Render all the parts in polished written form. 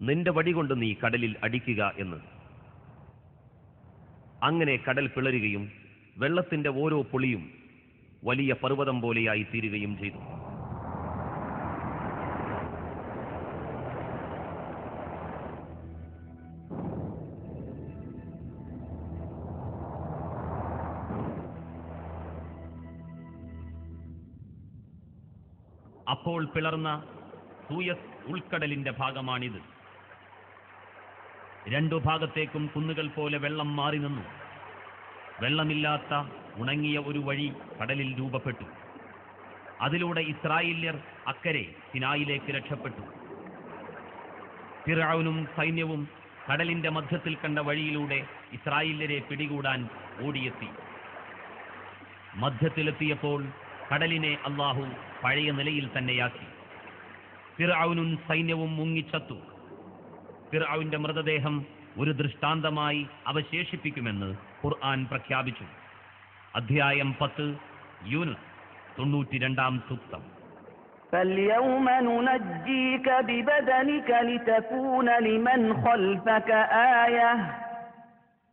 നിന്റെ വടികൊണ്ട് നീ കടലിൽ അടിക്കുക എന്ന്. അങ്ങനെ കടൽ പിളരുകയും വെള്ളത്തിന്റെ ഓരോ പൊളിയും വലിയ പർവ്വതം പോലെയായി തീരുകയും ചെയ്തു. അപ്പോൾ പിളർന്ന സൂയസ് ഉൾക്കടലിന്റെ ഭാഗമാണിത്. രണ്ടു ഭാഗത്തേക്കും കുന്നുകൾ പോലെ വെള്ളം മാറി നിന്നു. വെള്ളമില്ലാത്ത ഉണങ്ങിയ ഒരു വഴി കടലിൽ രൂപപ്പെട്ടു. അതിലൂടെ ഇസ്രായേല്യർ അക്കരെ സിനായിലേക്ക് രക്ഷപ്പെട്ടു. ഫിർഔനും സൈന്യവും കടലിന്റെ മധ്യത്തിൽ കണ്ട വഴിയിലൂടെ ഇസ്രായേല്യരെ പിടികൂടാൻ ഓടിയെത്തി. മധ്യത്തിലെത്തിയപ്പോൾ കടലിനെ അല്ലാഹു പഴയ നിലയിൽ തന്നെയാക്കി. ഫിർഔനും സൈന്യവും മുങ്ങിച്ചത്തു. ഫിർഔന്റെ മൃതദേഹം ഒരു ദൃഷ്ടാന്തമായി അവശേഷിപ്പിക്കുമെന്ന് ഖുർആൻ പ്രഖ്യാപിച്ചു. അധ്യായം 10 യൂനുസ് 92-ാം സൂക്തം. فَالْيَوْمَ نُنَجِّيكَ بِبَدَنِكَ لِتَكُونَ لِمَنْ خَلْفَكَ آيَةً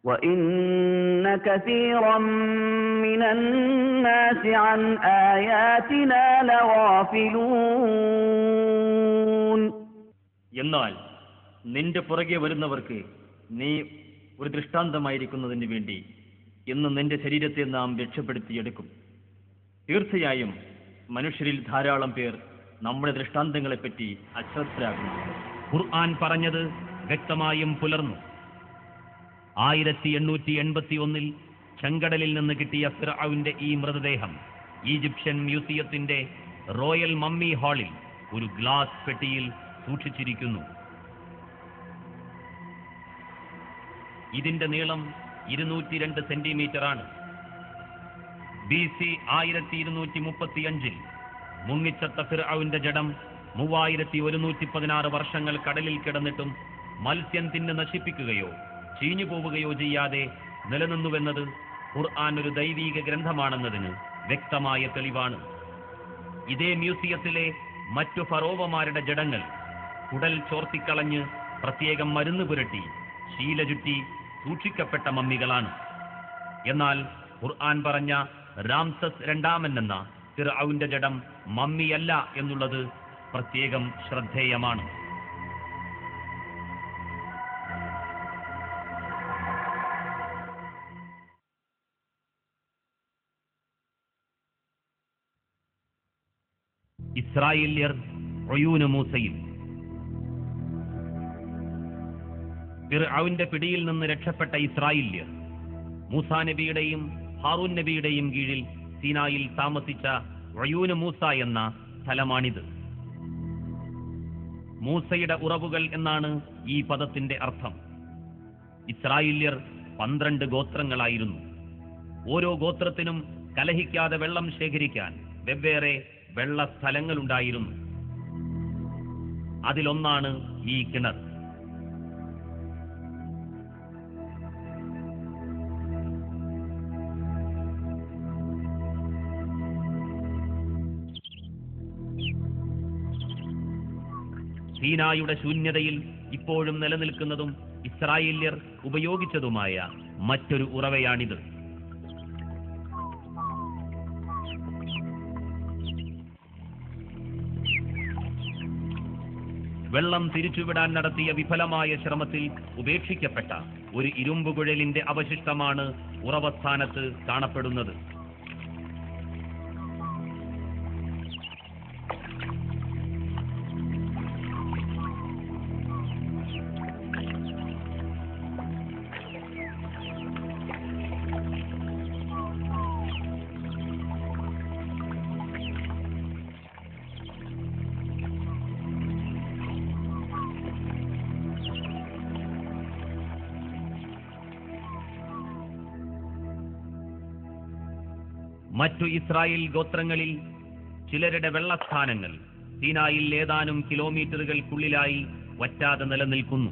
وَإِنَّ كَثِيرًا مِنَ النَّاسِ عَنْ آيَاتِنَا لَغَافِلُونَ. എന്നാൽ നിന്റെ പുറകെ വരുന്നവർക്ക് നീ ഒരു ദൃഷ്ടാന്തമായിരിക്കുന്നതിന് വേണ്ടി ഇന്ന് നിന്റെ ശരീരത്തെ നാം രക്ഷപ്പെടുത്തിയെടുക്കും. തീർച്ചയായും മനുഷ്യരിൽ ധാരാളം പേർ നമ്മുടെ ദൃഷ്ടാന്തങ്ങളെപ്പറ്റി അശ്രദ്ധരാകുന്നു. ഖുർആൻ പറഞ്ഞത് വ്യക്തമായും പുലർന്നു. 1881 ചെങ്കടലിൽ നിന്ന് കിട്ടിയ ഫിർഔന്റെ ഈ മൃതദേഹം ഈജിപ്ഷ്യൻ മ്യൂസിയത്തിന്റെ റോയൽ മമ്മി ഹാളിൽ ഒരു ഗ്ലാസ് പെട്ടിയിൽ സൂക്ഷിച്ചിരിക്കുന്നു. ഇതിന്റെ നീളം 202 സെന്റിമീറ്ററാണ്. BC 1235 മുങ്ങിച്ചത്ത ഫിർഔന്റെ ജഡം 3116 വർഷങ്ങൾ കടലിൽ കിടന്നിട്ടും മത്സ്യം തിന്ന് നശിപ്പിക്കുകയോ ചീഞ്ഞു പോവുകയോ ചെയ്യാതെ നിലനിന്നുവെന്നത് ഖുർആൻ ഒരു ദൈവീക ഗ്രന്ഥമാണെന്നതിന് വ്യക്തമായ തെളിവാണ്. ഇതേ മ്യൂസിയത്തിലെ മറ്റു ഫറോവമാരുടെ ജഡങ്ങൾ കുടൽ ചോർത്തിക്കളഞ്ഞ് പ്രത്യേകം മരുന്ന് പുരട്ടി ശീല ചുറ്റി സൂക്ഷിക്കപ്പെട്ട മമ്മികളാണ്. എന്നാൽ ഖുർആൻ പറഞ്ഞ രാംസസ് രണ്ടാമൻ എന്ന ഫിർഔന്റെ ജഡം മമ്മിയല്ല എന്നുള്ളത് പ്രത്യേകം ശ്രദ്ധേയമാണ്. ഇസ്രായേല്യർ ഉയൂന് മൂസയിൽ. ഫിർഔന്റെ പിടിയിൽ നിന്ന് രക്ഷപ്പെട്ട ഇസ്രായേല്യർ മൂസാ നബിയുടെയും ഹാറൂൻ നബിയുടെയും കീഴിൽ സീനായിൽ താമസിച്ച ഉയൂന് മൂസ എന്ന സ്ഥലമാണിത്. മൂസയുടെ ഉറവുകൾ എന്നാണ് ഈ പദത്തിന്റെ അർത്ഥം. ഇസ്രായേല്യർ 12 ഗോത്രങ്ങളായിരുന്നു. ഓരോ ഗോത്രത്തിനും കലഹിക്കാതെ വെള്ളം ശേഖരിക്കാൻ വെവ്വേറെ വെള്ള സ്ഥലങ്ങളുണ്ടായിരുന്നു. അതിലൊന്നാണ് ഈ കിണർ. സീനായുടെ ശൂന്യതയിൽ ഇപ്പോഴും നിലനിൽക്കുന്നതും ഇസ്രായേല്യർ ഉപയോഗിച്ചതുമായ മറ്റൊരു ഉറവയാണിത്. വെള്ളം തിരിച്ചുവിടാൻ നടത്തിയ വിഫലമായ ശ്രമത്തിൽ ഉപേക്ഷിക്കപ്പെട്ട ഒരു ഇരുമ്പുകുഴലിന്റെ അവശിഷ്ടമാണ് ഉറവസ്ഥാനത്ത് കാണപ്പെടുന്നത്. മറ്റു ഇസ്രായേൽ ഗോത്രങ്ങളിൽ ചിലരുടെ വെള്ളസ്ഥാനങ്ങൾ സീനായിൽ ഏതാനും കിലോമീറ്ററുകൾക്കുള്ളിലായി വറ്റാതെ നിലനിൽക്കുന്നു.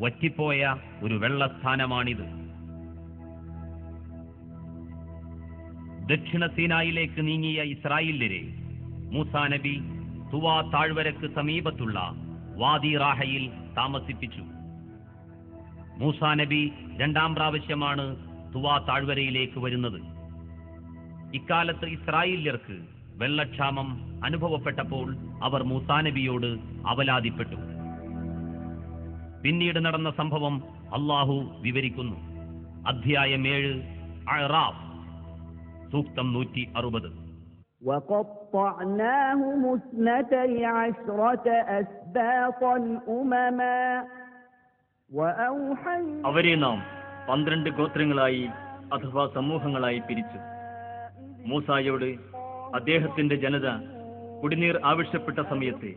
വറ്റിപ്പോയ ഒരു വെള്ളസ്ഥാനമാണിത്. ദക്ഷിണ സീനായിലേക്ക് നീങ്ങിയ ഇസ്രായേല്യരെ മൂസാ നബി തുവാ താഴ്വരക്ക് സമീപത്തുള്ള വാദി റാഹയിൽ താമസിപ്പിച്ചു. മൂസാ നബി രണ്ടാം പ്രാവശ്യമാണ് തുവാ താഴ്വരയിലേക്ക് വരുന്നത്. ഇക്കാലത്ത് ഇസ്രായേല്യർക്ക് വെള്ളക്ഷാമം അനുഭവപ്പെട്ടപ്പോൾ അവർ മൂസാ നബിയോട് അവലാതിപ്പെട്ടു. പിന്നീട് നടന്ന സംഭവം അല്ലാഹു വിവരിക്കുന്നു. അധ്യായം 7 അഅ്റാഫ്, സൂക്തം 160. وقطعناهم 12 أسباطا أمما وأوحينا അവരെ നാം 12 ഗോത്രങ്ങളായി അഥവാ സമൂഹങ്ങളായി പിരിച്ചു. മൂസായോട് അദ്ദേഹത്തിന്റെ ജനത കുടിനീർ ആവശ്യപ്പെട്ട സമയത്ത്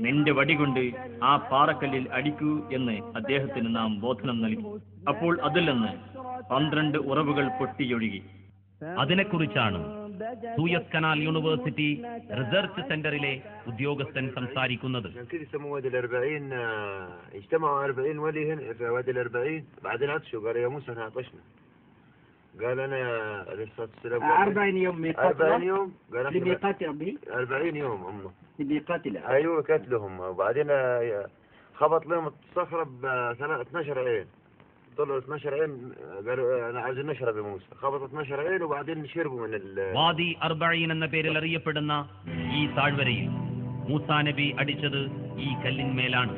നിന്റെ വടികൊണ്ട് ആ പാറക്കല്ലിൽ അടിക്കൂ എന്ന് അദ്ദേഹത്തിന് നാം ബോധനം നൽകി. അപ്പോൾ അതിൽ നിന്ന് 12 ഉറവുകൾ പൊട്ടിയൊഴുകി. അതിനെക്കുറിച്ചാണ് സൂയസ് കനാൽ യൂണിവേഴ്സിറ്റി റിസർച്ച് സെന്ററിലെ ഉദ്യോഗസ്ഥൻ സംസാരിക്കുന്നത്. قال انا عليه الصلاه والسلام 40 يوم ميقات 40 يوم قال لميقات ربي 40 يوم هم لميقات الله ايوه كتلهم. وبعدين خبط لهم الصخره ب 12 عين. طلعوا 12 عين قالوا انا عايزين نشرب يا موسى. خبط 12 عين وبعدين شربوا من വാദി അർബഈൻ എന്ന പേരിൽ അറിയപ്പെടുന്ന ഈ താഴ്വരയിൽ മൂസാ നബി അടിച്ചത് ഈ കല്ലിന്മേലാണ്.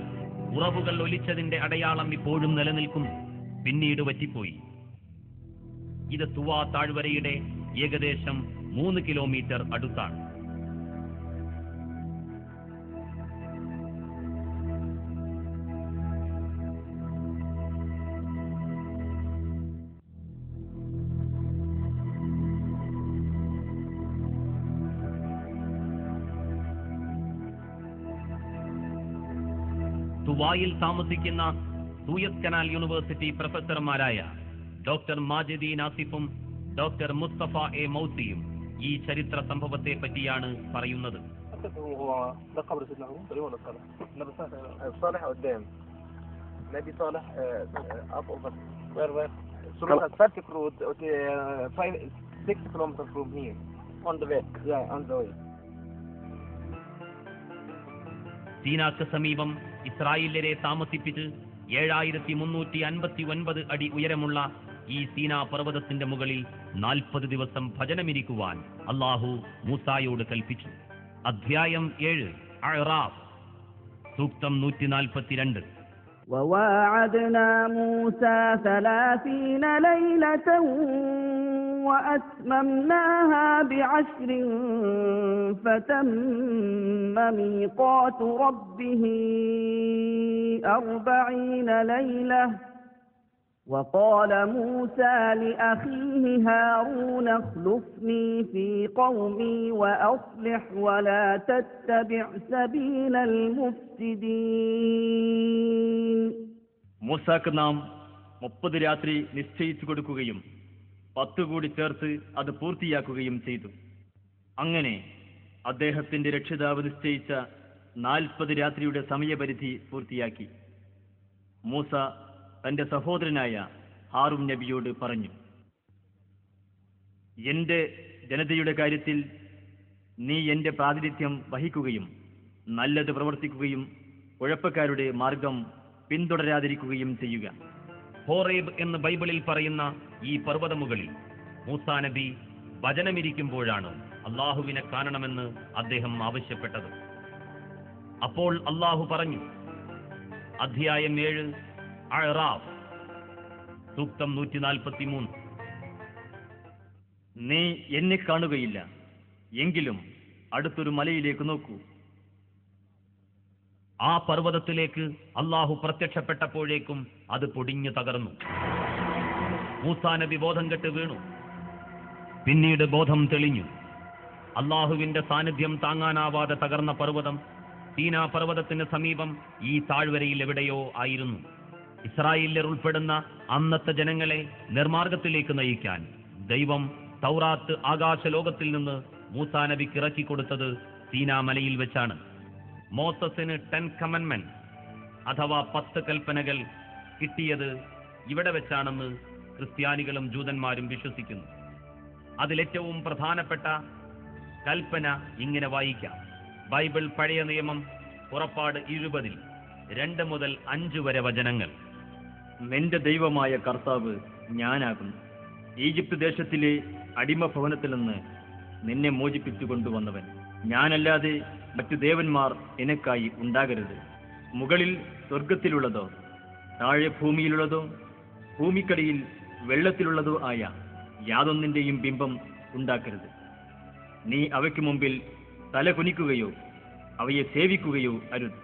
ഉറവുകൾ ഒലിച്ചതിന്റെ അടയാളം ഇപ്പോഴും നിലനിൽക്കുന്നു. പിന്നീട് വറ്റിപ്പോയി. ഇത് തുവാ താഴ്വരയുടെ ഏകദേശം 3 കിലോമീറ്റർ അടുത്താണ്. തുവായിൽ താമസിക്കുന്ന സൂയസ് കനാൽ യൂണിവേഴ്സിറ്റി പ്രൊഫസർമാരായ ഡോക്ടർ മാജിദി നാസിഫും ഡോക്ടർ മുസ്തഫ എ മൗസിയും ഈ ചരിത്ര സംഭവത്തെ പറ്റിയാണ് പറയുന്നത്. സീനാക്ക് സമീപം ഇസ്രായേല്യരെ താമസിപ്പിച്ച് 7359 അടി ഉയരമുള്ള ഈ സീനാ പർവ്വതത്തിന്റെ മുകളിൽ 40 ദിവസം ഭജനമിരിക്കുവാൻ അല്ലാഹു മൂസായോട് കൽപ്പിച്ചു. അധ്യായം 7 അഅ്റാഫ്, സൂക്തം 142. وواعدنا موسى 30 ليلة وأتممناها ب10 فتم ميقات ربه 40 ليلة. وقال موسى لأخيه هارون اخلفني في قومي وأصلح ولا تتبع سبيل المفسدين. മൂസാക്ക് നാം 30 രാത്രി നിശ്ചയിച്ചു കൊടുക്കുകയും 10 കൂടി ചേർത്ത് അത് പൂർത്തിയാക്കുകയും ചെയ്തു. അങ്ങനെ അദ്ദേഹത്തിന്റെ രക്ഷിതാവ് നിശ്ചയിച്ച 40 രാത്രിയുടെ സമയപരിധി പൂർത്തിയാക്കി. മൂസ തന്റെ സഹോദരനായ ഹാറൂൻ നബിയോട് പറഞ്ഞു, എന്റെ ജനതയുടെ കാര്യത്തിൽ നീ എന്റെ പ്രാതിനിധ്യം വഹിക്കുകയും നല്ലത് പ്രവർത്തിക്കുകയും കുഴപ്പക്കാരുടെ മാർഗം പിന്തുടരാതിരിക്കുകയും ചെയ്യുക. ഹോറേബ് എന്ന് ബൈബിളിൽ പറയുന്ന ഈ പർവ്വതമുകളിൽ മൂസാ നബി വചനമിരിക്കുമ്പോഴാണ് അള്ളാഹുവിനെ കാണണമെന്ന് അദ്ദേഹം ആവശ്യപ്പെട്ടത്. അപ്പോൾ അള്ളാഹു പറഞ്ഞു. അധ്യായം 7 അഅ്റാഫ്, സൂക്തം 143. നീ എന്നെ കാണുകയില്ല, എങ്കിലും അടുത്തൊരു മലയിലേക്ക് നോക്കൂ. ആ പർവ്വതത്തിലേക്ക് അള്ളാഹു പ്രത്യക്ഷപ്പെട്ടപ്പോഴേക്കും അത് പൊടിഞ്ഞു തകർന്നു. മൂസാ നബി ബോധം കെട്ട് വീണു. പിന്നീട് ബോധം തെളിഞ്ഞു. അള്ളാഹുവിന്റെ സാന്നിധ്യം താങ്ങാനാവാതെ തകർന്ന പർവ്വതം സീനാ പർവ്വതത്തിന് സമീപം ഈ താഴ്വരയിൽ എവിടെയോ ആയിരുന്നു. ഇസ്രായേല്യർ ഉൾപ്പെടുന്ന അന്നത്തെ ജനങ്ങളെ നിർമാർഗത്തിലേക്ക് നയിക്കാൻ ദൈവം തൗറാത്ത് ആകാശലോകത്തിൽ നിന്ന് മൂസാ നബിക്ക് ഇറക്കിക്കൊടുത്തത് സീനാ മലയിൽ വെച്ചാണ്. മോസസിന് 10 കമൻമെന്റ് അഥവാ 10 കൽപ്പനകൾ കിട്ടിയത് ഇവിടെ വെച്ചാണെന്ന് ക്രിസ്ത്യാനികളും ജൂതന്മാരും വിശ്വസിക്കുന്നു. അതിലേറ്റവും പ്രധാനപ്പെട്ട കൽപ്പന ഇങ്ങനെ വായിക്കാം. ബൈബിൾ പഴയ നിയമം പുറപ്പാട് 20 2 മുതൽ 5 വരെ വചനങ്ങൾ. നിന്റെ ദൈവമായ കർത്താവ് ഞാനാകുന്നു. ഈജിപ്ത് ദേശത്തിലെ അടിമഭവനത്തിൽ നിന്ന് നിന്നെ മോചിപ്പിച്ചു കൊണ്ടുവന്നവൻ ഞാനല്ലാതെ മറ്റു ദേവന്മാർ നിനക്കായി ഉണ്ടാകരുത്. മുകളിൽ സ്വർഗത്തിലുള്ളതോ താഴെ ഭൂമിയിലുള്ളതോ ഭൂമിക്കടിയിൽ വെള്ളത്തിലുള്ളതോ ആയ യാതൊന്നിന്റെയും ബിംബം ഉണ്ടാക്കരുത്. നീ അവയ്ക്ക് മുമ്പിൽ തല കുനിക്കുകയോ അവയെ സേവിക്കുകയോ അരുത്.